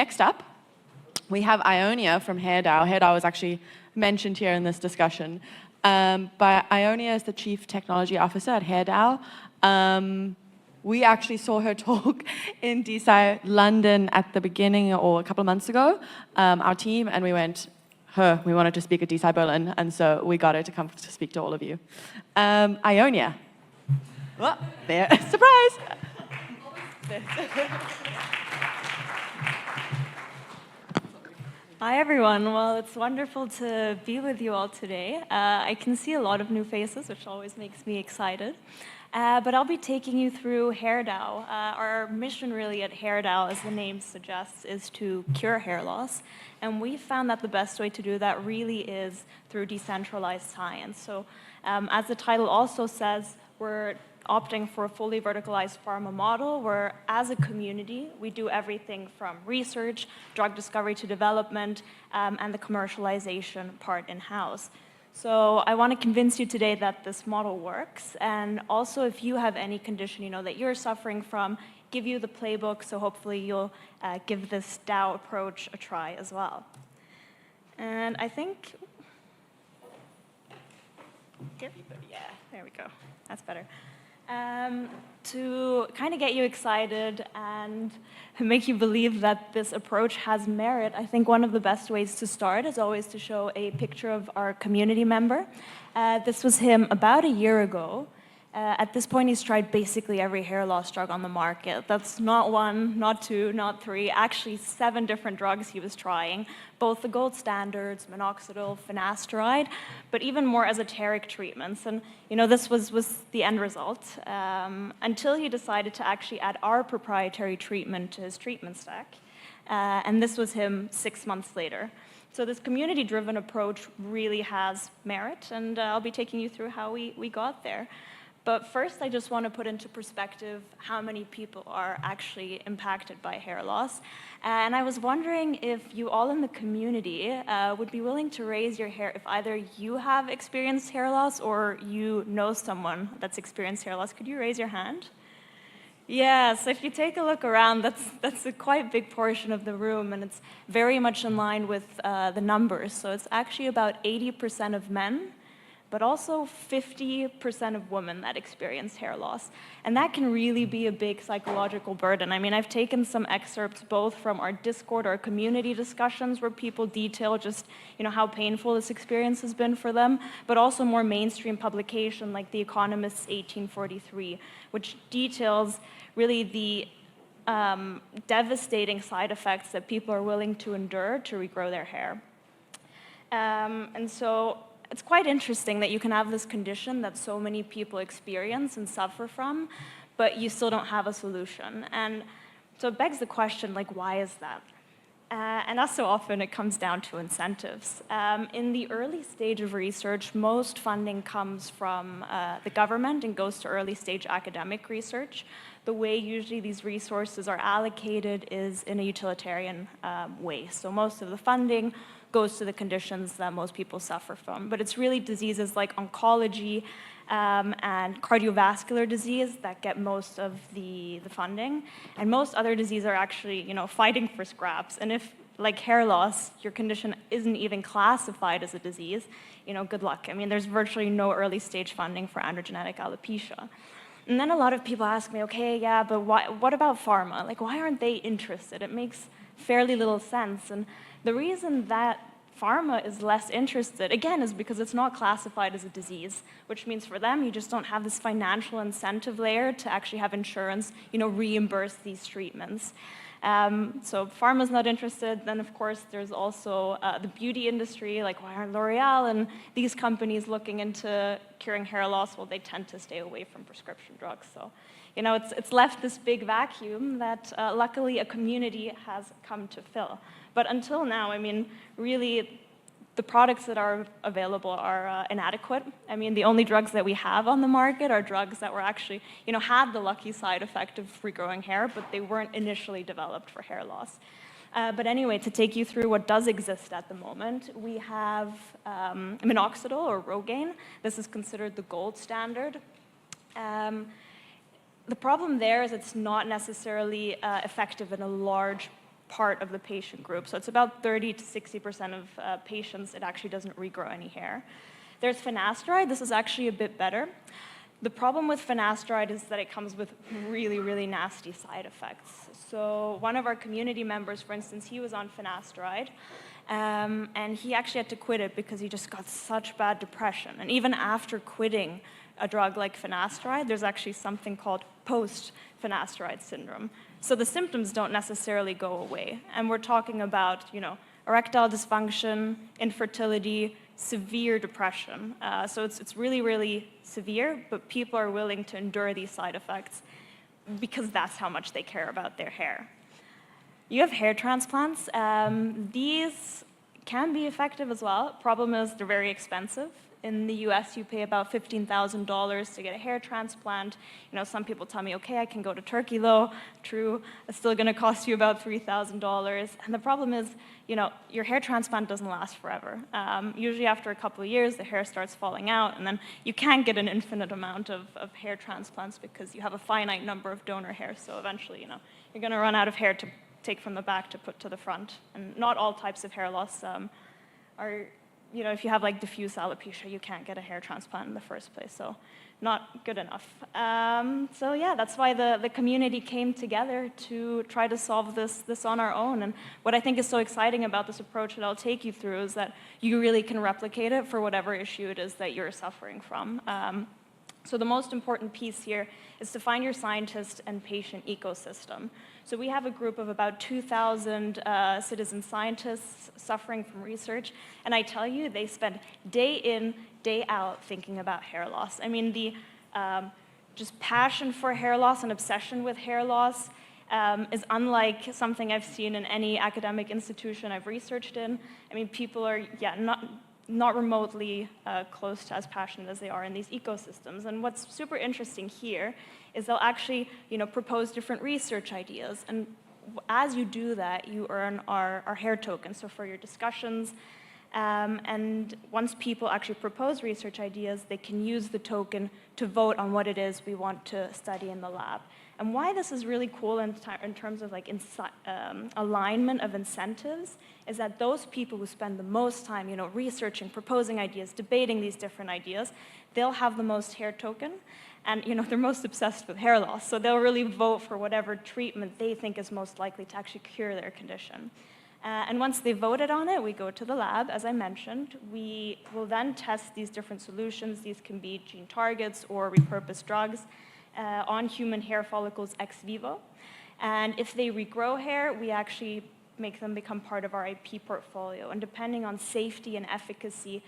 next up, we have Aonia from HairDAO. HairDAO was actually mentioned here in this discussion. But Aonia is the Chief Technology Officer at HairDAO. We actually saw her talk in DeSci London at the beginning or a couple of months ago, our team, and we went, we wanted to speak at DeSci Berlin, and so we got her to come to speak to all of you. Aonia. Oh, there, surprise! Hi, everyone. Well, it's wonderful to be with you all today. I can see a lot of new faces, which always makes me excited. But I'll be taking you through HairDAO. Our mission really at HairDAO, as the name suggests, is to cure hair loss. And we found that the best way to do that really is through decentralized science. So as the title also says, we're opting for a fully verticalized pharma model where, as a community, we do everything from research, drug discovery to development, and the commercialization part in-house. So I want to convince you today that this model works, and also if you have any condition that you're suffering from, give you the playbook, so hopefully you'll give this DAO approach a try as well. And I think, yeah, there we go, that's better. To kind of get you excited and make you believe that this approach has merit, I think one of the best ways to start is always to show a picture of our community member. This was him about a year ago. At this point, he's tried basically every hair loss drug on the market. That's not one, not two, not three, actually 7 different drugs he was trying, both the gold standards, minoxidil, finasteride, but even more esoteric treatments. And this was the end result, until he decided to actually add our proprietary treatment to his treatment stack. And this was him 6 months later. So this community-driven approach really has merit, and I'll be taking you through how we got there. But first, I just want to put into perspective how many people are actually impacted by hair loss. And I was wondering if you all in the community would be willing to raise your hand if either you have experienced hair loss or you know someone that's experienced hair loss. Could you raise your hand? Yeah, so if you take a look around, that's a quite big portion of the room, and it's very much in line with the numbers. So it's actually about 80% of men, but also 50% of women that experience hair loss. And that can really be a big psychological burden. I mean, I've taken some excerpts both from our Discord, our community discussions, where people detail just, how painful this experience has been for them, but also more mainstream publication like The Economist's 1843, which details really the devastating side effects that people are willing to endure to regrow their hair. And so it's quite interesting that you can have this condition that so many people experience and suffer from, but you still don't have a solution. And so it begs the question, why is that? And as so often, it comes down to incentives. In the early stage of research, most funding comes from the government and goes to early stage academic research. The way usually these resources are allocated is in a utilitarian way. So most of the funding goes to the conditions that most people suffer from. But it's really diseases like oncology and cardiovascular disease that get most of the funding. And most other diseases are actually, fighting for scraps. And if, like hair loss, your condition isn't even classified as a disease, good luck. I mean, there's virtually no early stage funding for androgenetic alopecia. And then a lot of people ask me, okay, yeah, but what about pharma? Why aren't they interested? It makes fairly little sense. And the reason that pharma is less interested, again, is because it's not classified as a disease, which means for them, you just don't have this financial incentive layer to actually have insurance, reimburse these treatments. So pharma's not interested. Then, of course, there's also the beauty industry, like why aren't L'Oreal and these companies looking into curing hair loss? Well, they tend to stay away from prescription drugs. So, it's left this big vacuum that luckily a community has come to fill. But until now, I mean, really, the products that are available are inadequate. I mean, the only drugs that we have on the market are drugs that were actually, had the lucky side effect of regrowing hair, but they weren't initially developed for hair loss. But anyway, to take you through what does exist at the moment, we have minoxidil or Rogaine. This is considered the gold standard. The problem there is it's not necessarily effective in a large part of the patient group. So it's about 30 to 60% of patients, it actually doesn't regrow any hair. There's finasteride. This is actually a bit better. The problem with finasteride is that it comes with really, really nasty side effects. So one of our community members, for instance, he was on finasteride, and he actually had to quit it because he just got such bad depression. And even after quitting a drug like finasteride, there's actually something called post-finasteride syndrome. So the symptoms don't necessarily go away. And we're talking about, erectile dysfunction, infertility, severe depression. So it's really, really severe, but people are willing to endure these side effects because that's how much they care about their hair. You have hair transplants. These can be effective as well. Problem is they're very expensive. In the US, you pay about $15,000 to get a hair transplant. Some people tell me, okay, I can go to Turkey though. True, it's still gonna cost you about $3,000. And the problem is, your hair transplant doesn't last forever. Usually after a couple of years, the hair starts falling out, and then you can't get an infinite amount of hair transplants because you have a finite number of donor hairs. So eventually, you're gonna run out of hair to take from the back to put to the front. And not all types of hair loss are, if you have like diffuse alopecia, you can't get a hair transplant in the first place, so not good enough. So yeah, that's why the community came together to try to solve this on our own. And what I think is so exciting about this approach that I'll take you through is that you really can replicate it for whatever issue it is that you're suffering from. So the most important piece here is to find your scientist and patient ecosystem. So we have a group of about 2,000 citizen scientists suffering from research, and I tell you, they spend day in, day out thinking about hair loss. I mean, the just passion for hair loss and obsession with hair loss is unlike something I've seen in any academic institution I've researched in. I mean, people are, not remotely close to as passionate as they are in these ecosystems. And what's super interesting here is they'll actually, propose different research ideas. And as you do that, you earn our hair token. So for your discussions, and once people actually propose research ideas, they can use the token to vote on what it is we want to study in the lab. And why this is really cool in terms of like alignment of incentives is that those people who spend the most time, researching, proposing ideas, debating these different ideas, they'll have the most hair token, and they're most obsessed with hair loss. So they'll really vote for whatever treatment they think is most likely to actually cure their condition. And once they voted on it, we go to the lab, as I mentioned. We will then test these different solutions. These can be gene targets or repurposed drugs on human hair follicles ex vivo. And if they regrow hair, we actually make them become part of our IP portfolio. And depending on safety and efficacy,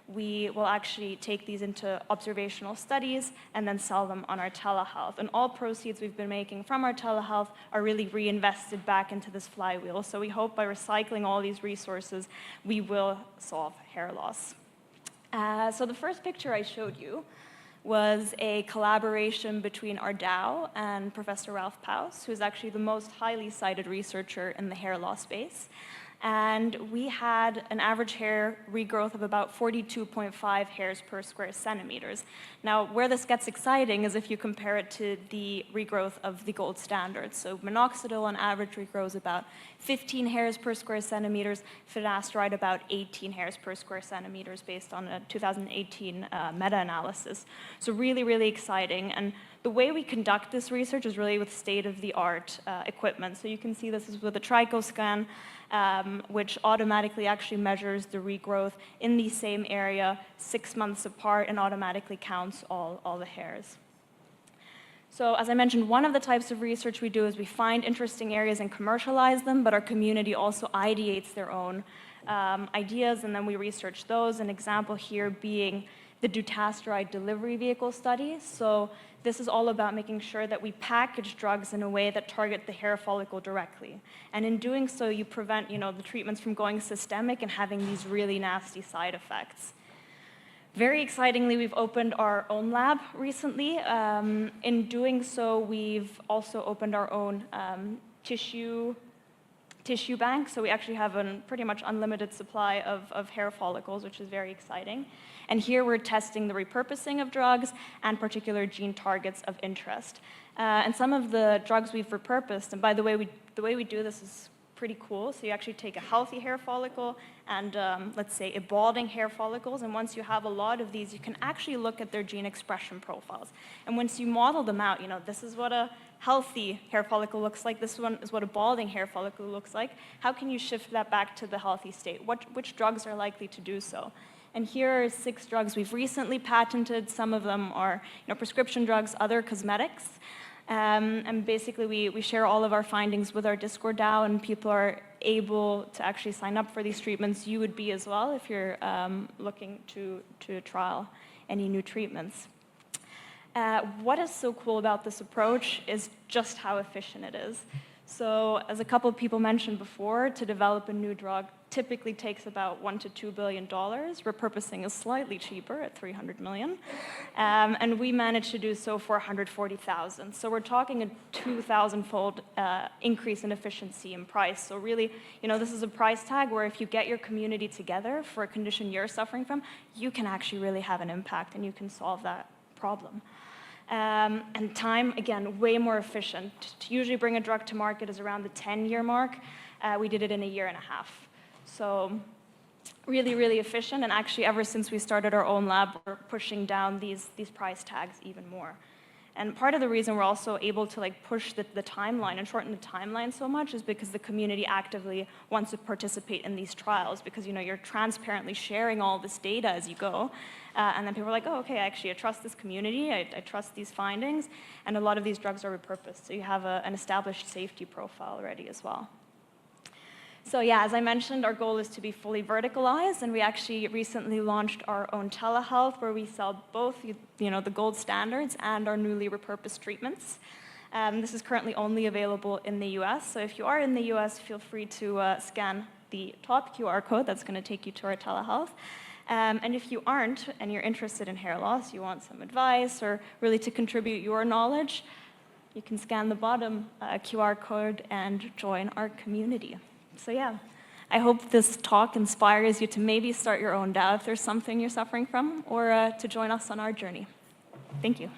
we will actually take these into observational studies and then sell them on our telehealth. And all proceeds we've been making from our telehealth are really reinvested back into this flywheel. So we hope by recycling all these resources, we will solve hair loss. So the first picture I showed you was a collaboration between our DAO and Professor Ralph Paus, who's actually the most highly cited researcher in the hair loss space. And we had an average hair regrowth of about 42.5 hairs per square centimeters. Now, where this gets exciting is if you compare it to the regrowth of the gold standard. So minoxidil on average regrows about 15 hairs per square centimeters, finasteride about 18 hairs per square centimeters based on a 2018 meta-analysis. So really, really exciting. And the way we conduct this research is really with state-of-the-art equipment. So you can see this is with a trichoscan, which automatically actually measures the regrowth in the same area 6 months apart and automatically counts all the hairs. So as I mentioned, one of the types of research we do is we find interesting areas and commercialize them, but our community also ideates their own ideas, and then we research those. An example here being the dutasteride delivery vehicle study. So this is all about making sure that we package drugs in a way that target the hair follicle directly. And in doing so, you prevent, the treatments from going systemic and having these really nasty side effects. Very excitingly, we've opened our own lab recently. In doing so, we've also opened our own tissue bank. So we actually have a pretty much unlimited supply of hair follicles, which is very exciting. And here we're testing the repurposing of drugs and particular gene targets of interest. And some of the drugs we've repurposed, and by the way, the way we do this is pretty cool. So you actually take a healthy hair follicle and let's say a balding hair follicles, and once you have a lot of these, you can actually look at their gene expression profiles. And once you model them out, this is what a healthy hair follicle looks like, this one is what a balding hair follicle looks like. How can you shift that back to the healthy state? Which drugs are likely to do so? And here are 6 drugs we've recently patented. Some of them are prescription drugs, other cosmetics. And basically, we share all of our findings with our Discord DAO, and people are able to actually sign up for these treatments. You would be as well if you're looking to trial any new treatments. What is so cool about this approach is just how efficient it is. So as a couple of people mentioned before, to develop a new drug typically takes about $1 to $2 billion. Repurposing is slightly cheaper at $300 million. And we managed to do so for $140,000. So we're talking a 2,000-fold increase in efficiency and price. So really, this is a price tag where if you get your community together for a condition you're suffering from, you can actually really have an impact and you can solve that problem. And time, again, way more efficient. To usually bring a drug to market is around the 10-year mark. We did it in a year and a half. So really, really efficient. And actually, ever since we started our own lab, we're pushing down these price tags even more. And part of the reason we're also able to push the timeline and shorten the timeline so much is because the community actively wants to participate in these trials, because you're transparently sharing all this data as you go. And then people are like, oh, okay, actually, I trust this community, I trust these findings, and a lot of these drugs are repurposed. So you have an established safety profile already as well. So yeah, as I mentioned, our goal is to be fully verticalized, and we actually recently launched our own telehealth where we sell both the gold standards and our newly repurposed treatments. This is currently only available in the US, so if you are in the US, feel free to scan the top QR code that's going to take you to our telehealth. And if you aren't, and you're interested in hair loss, you want some advice, or really to contribute your knowledge, you can scan the bottom QR code and join our community. So yeah, I hope this talk inspires you to maybe start your own DAO if there's something you're suffering from, or to join us on our journey. Thank you.